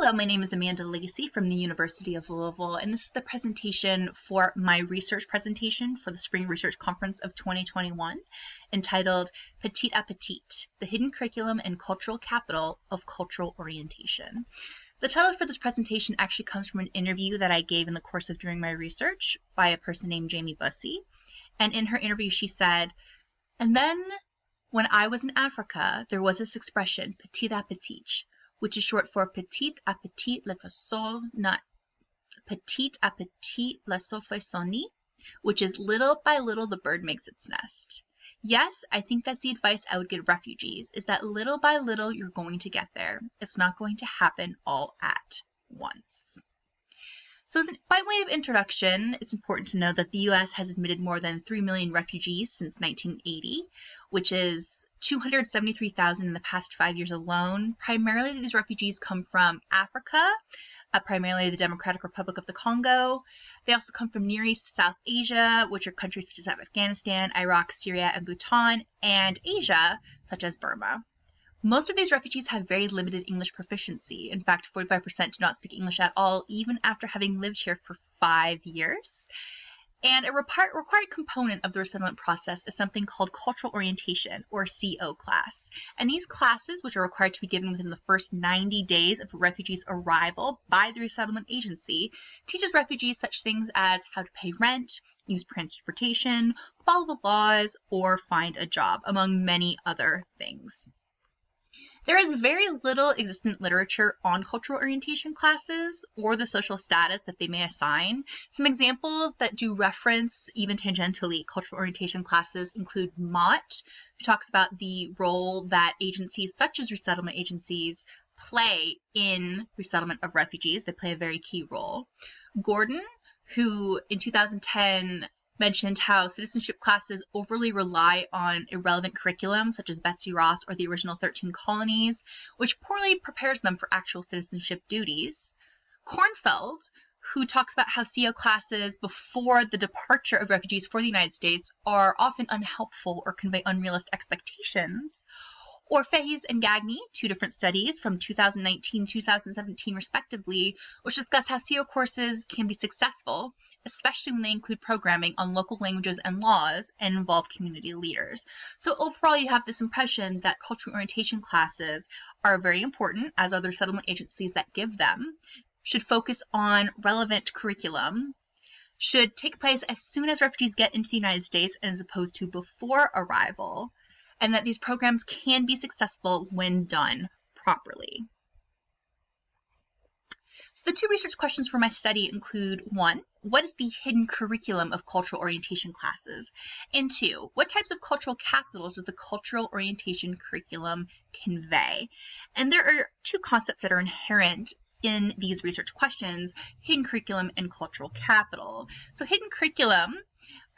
Hello, my name is Amanda Lacey from the University of Louisville, and this is the presentation for my research presentation for the Spring Research Conference of 2021, entitled Petit à Petit, the Hidden Curriculum and Cultural Capital of Cultural Orientation. The title for this presentation actually comes from an interview that I gave in the course of doing my research by a person named Jamie Bussey, and in her interview she said, "And then when I was in Africa, there was this expression, petit à petit, which is short for petit à petit le fait son nid, which is little by little the bird makes its nest." Yes, I think that's the advice I would give refugees, is that little by little you're going to get there. It's not going to happen all at once. So by way of introduction, it's important to know that the U.S. has admitted more than 3 million refugees since 1980, which is 273,000 in the past 5 years alone. Primarily, these refugees come from Africa, primarily the Democratic Republic of the Congo. They also come from Near East, South Asia, which are countries such as Afghanistan, Iraq, Syria, and Bhutan, and Asia, such as Burma. Most of these refugees have very limited English proficiency. In fact, 45% do not speak English at all, even after having lived here for 5 years. And a required component of the resettlement process is something called cultural orientation, or CO class. And these classes, which are required to be given within the first 90 days of a refugee's arrival by the resettlement agency, teaches refugees such things as how to pay rent, use transportation, follow the laws, or find a job, among many other things. There is very little existent literature on cultural orientation classes or the social status that they may assign. Some examples that do reference, even tangentially, cultural orientation classes include Mott, who talks about the role that agencies such as resettlement agencies play in resettlement of refugees. They play a very key role. Gordon, who in 2010 mentioned how citizenship classes overly rely on irrelevant curriculum, such as Betsy Ross or the original 13 colonies, which poorly prepares them for actual citizenship duties. Kornfeld, who talks about how CO classes before the departure of refugees for the United States are often unhelpful or convey unrealistic expectations. Or Fahiz and Gagné, two different studies from 2019-2017 respectively, which discuss how CO courses can be successful, especially when they include programming on local languages and laws and involve community leaders. So overall, you have this impression that cultural orientation classes are very important, as are the resettlement agencies that give them, should focus on relevant curriculum, should take place as soon as refugees get into the United States as opposed to before arrival, and that these programs can be successful when done properly. So the two research questions for my study include: 1, what is the hidden curriculum of cultural orientation classes? And 2, what types of cultural capital does the cultural orientation curriculum convey? And there are two concepts that are inherent in these research questions: hidden curriculum and cultural capital. So hidden curriculum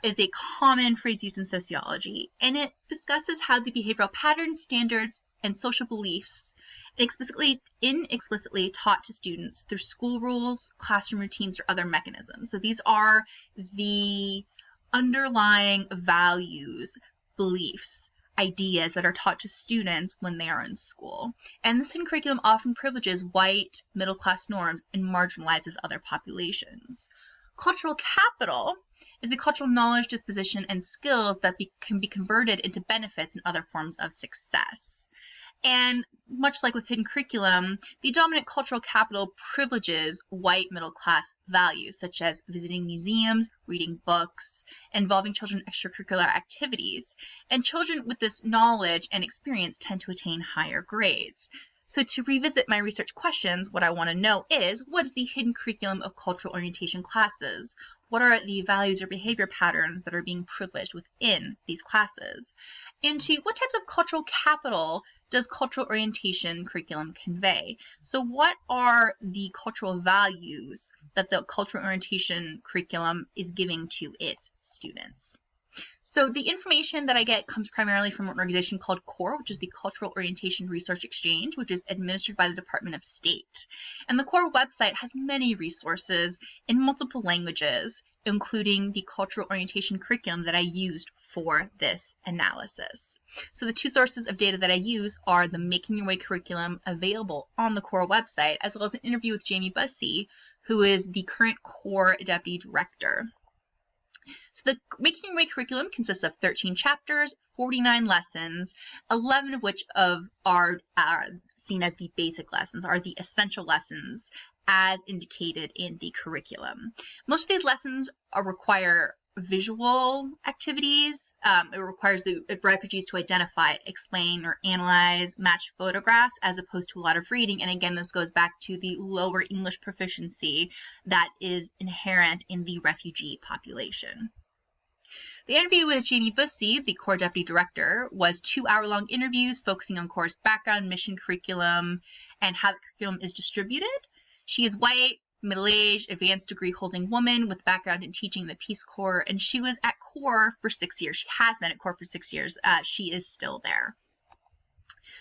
is a common phrase used in sociology, and it discusses how the behavioral patterns, standards, and social beliefs inexplicitly taught to students through school rules, classroom routines, or other mechanisms. So these are the underlying values, beliefs, ideas that are taught to students when they are in school. And this hidden curriculum often privileges white, middle-class norms and marginalizes other populations. Cultural capital is the cultural knowledge, disposition, and skills that can be converted into benefits and other forms of success. And much like with hidden curriculum, the dominant cultural capital privileges white middle-class values, such as visiting museums, reading books, involving children in extracurricular activities. And children with this knowledge and experience tend to attain higher grades. So to revisit my research questions, what I want to know is, what is the hidden curriculum of cultural orientation classes? What are the values or behavior patterns that are being privileged within these classes? And 2, what types of cultural capital does cultural orientation curriculum convey? So what are the cultural values that the cultural orientation curriculum is giving to its students? So the information that I get comes primarily from an organization called CORE, which is the Cultural Orientation Research Exchange, which is administered by the Department of State. And the CORE website has many resources in multiple languages, including the cultural orientation curriculum that I used for this analysis. So the two sources of data that I use are the Making Your Way curriculum available on the CORE website, as well as an interview with Jamie Bussey, who is the current CORE Deputy Director. So the Making Your Way curriculum consists of 13 chapters, 49 lessons, 11 of which are seen as the basic lessons, are the essential lessons as indicated in the curriculum. Most of these lessons require visual activities. It requires the refugees to identify, explain, or analyze matched photographs as opposed to a lot of reading. And again, this goes back to the lower English proficiency that is inherent in the refugee population. The interview with Jamie Bussey, the CORE Deputy Director, was 2-hour-long interviews focusing on CORE's background, mission, curriculum, and how the curriculum is distributed. She is white, middle-aged, advanced degree-holding woman with background in teaching the Peace Corps, and she was at CORE for 6 years. She has been at CORE for 6 years. She is still there.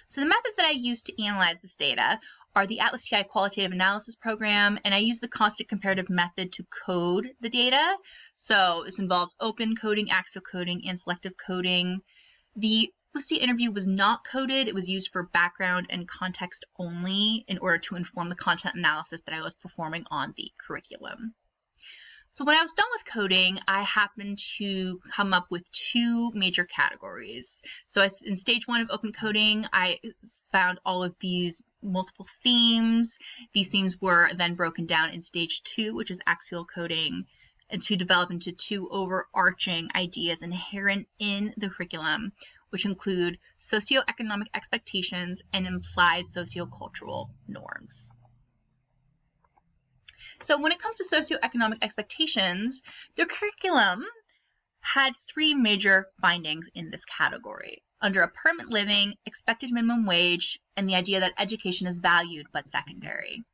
So the methods that I use to analyze this data are the Atlas TI Qualitative Analysis Program, and I use the constant comparative method to code the data. So this involves open coding, axial coding, and selective coding. The Bussey interview was not coded. It was used for background and context only in order to inform the content analysis that I was performing on the curriculum. So when I was done with coding, I happened to come up with 2 major categories. So in stage 1 of open coding, I found all of these multiple themes. These themes were then broken down in stage 2, which is axial coding, and to develop into 2 overarching ideas inherent in the curriculum, which include socioeconomic expectations and implied sociocultural norms. So when it comes to socioeconomic expectations, the curriculum had 3 major findings in this category. Under apartment living, expected minimum wage, and the idea that education is valued but secondary.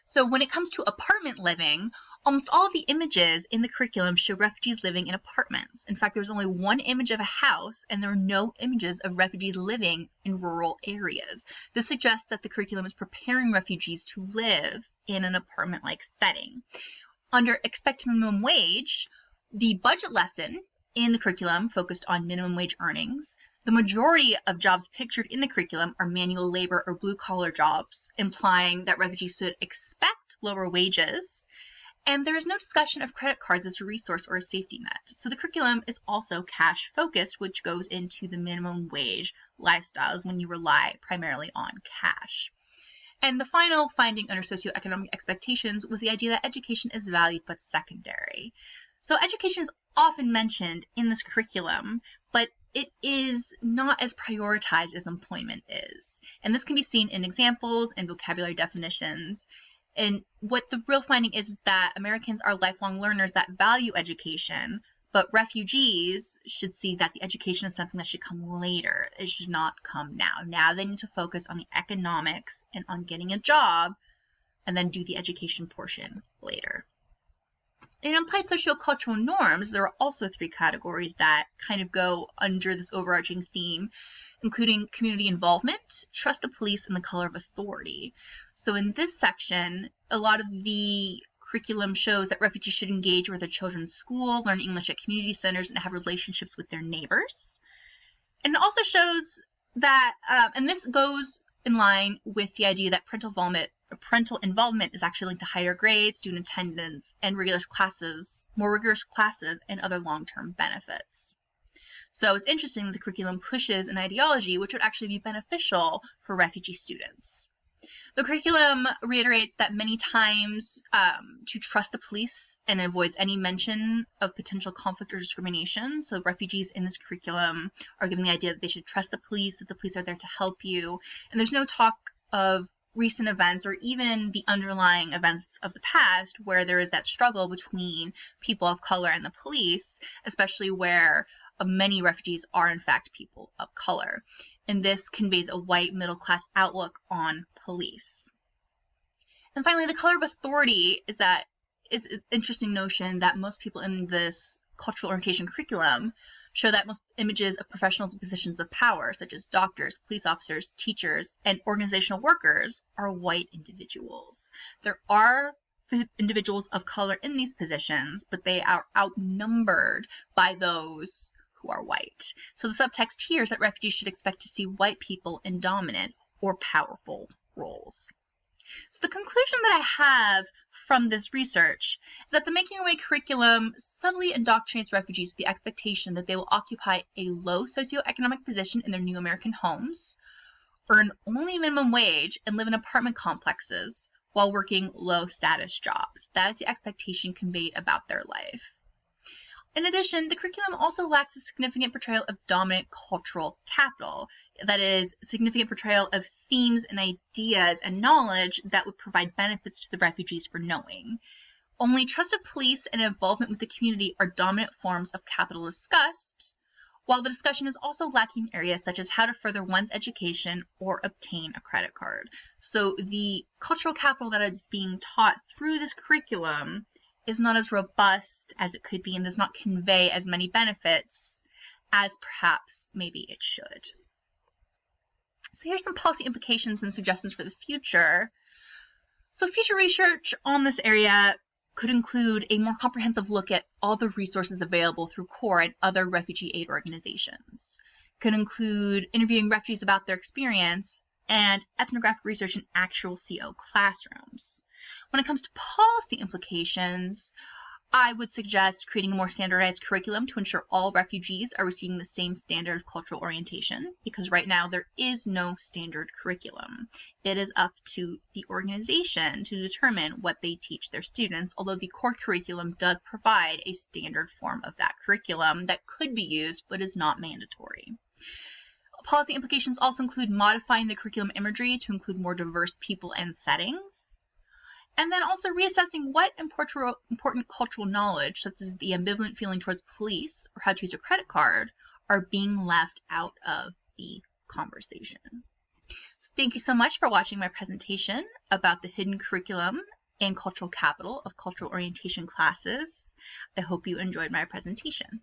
So when it comes to apartment living, almost all of the images in the curriculum show refugees living in apartments. In fact, there's only 1 image of a house, and there are no images of refugees living in rural areas. This suggests that the curriculum is preparing refugees to live in an apartment-like setting. Under expected minimum wage, the budget lesson in the curriculum focused on minimum wage earnings. The majority of jobs pictured in the curriculum are manual labor or blue-collar jobs, implying that refugees should expect lower wages. And there is no discussion of credit cards as a resource or a safety net. So the curriculum is also cash-focused, which goes into the minimum wage lifestyles when you rely primarily on cash. And the final finding under socioeconomic expectations was the idea that education is valued but secondary. So education is often mentioned in this curriculum, but it is not as prioritized as employment is. And this can be seen in examples and vocabulary definitions. And what the real finding is that Americans are lifelong learners that value education, but refugees should see that the education is something that should come later. It should not come now. Now they need to focus on the economics and on getting a job, and then do the education portion later. In implied sociocultural norms, there are also 3 categories that kind of go under this overarching theme, including community involvement, trust the police, and the color of authority. So in this section, a lot of the curriculum shows that refugees should engage with their children's school, learn English at community centers, and have relationships with their neighbors. And it also shows that, and this goes in line with the idea that parental involvement is actually linked to higher grades, student attendance, and more rigorous classes, and other long-term benefits. So it's interesting that the curriculum pushes an ideology which would actually be beneficial for refugee students. The curriculum reiterates that many times to trust the police and avoids any mention of potential conflict or discrimination. So refugees in this curriculum are given the idea that they should trust the police, that the police are there to help you. And there's no talk of recent events or even the underlying events of the past where there is that struggle between people of color and the police, especially where many refugees are in fact people of color. And this conveys a white middle-class outlook on police. And finally, the color of authority is that it's an interesting notion that most people in this cultural orientation curriculum show that most images of professionals in positions of power, such as doctors, police officers, teachers, and organizational workers, are white individuals. There are individuals of color in these positions, but they are outnumbered by those who are white. So the subtext here is that refugees should expect to see white people in dominant or powerful roles. So the conclusion that I have from this research is that the Making Your Way curriculum subtly indoctrinates refugees with the expectation that they will occupy a low socioeconomic position in their new American homes, earn only minimum wage, and live in apartment complexes while working low-status jobs. That is the expectation conveyed about their life. In addition, the curriculum also lacks a significant portrayal of dominant cultural capital, that is, significant portrayal of themes and ideas and knowledge that would provide benefits to the refugees for knowing. Only trusted police and involvement with the community are dominant forms of capital discussed, while the discussion is also lacking in areas such as how to further one's education or obtain a credit card. So the cultural capital that is being taught through this curriculum is not as robust as it could be and does not convey as many benefits as perhaps maybe it should. So here's some policy implications and suggestions for the future. So future research on this area could include a more comprehensive look at all the resources available through CORE and other refugee aid organizations. Could include interviewing refugees about their experience and ethnographic research in actual CO classrooms. When it comes to policy implications, I would suggest creating a more standardized curriculum to ensure all refugees are receiving the same standard of cultural orientation, because right now there is no standard curriculum. It is up to the organization to determine what they teach their students, although the core curriculum does provide a standard form of that curriculum that could be used but is not mandatory. Policy implications also include modifying the curriculum imagery to include more diverse people and settings, and then also reassessing what important cultural knowledge, such as the ambivalent feeling towards police or how to use a credit card, are being left out of the conversation. So thank you so much for watching my presentation about the hidden curriculum and cultural capital of cultural orientation classes. I hope you enjoyed my presentation.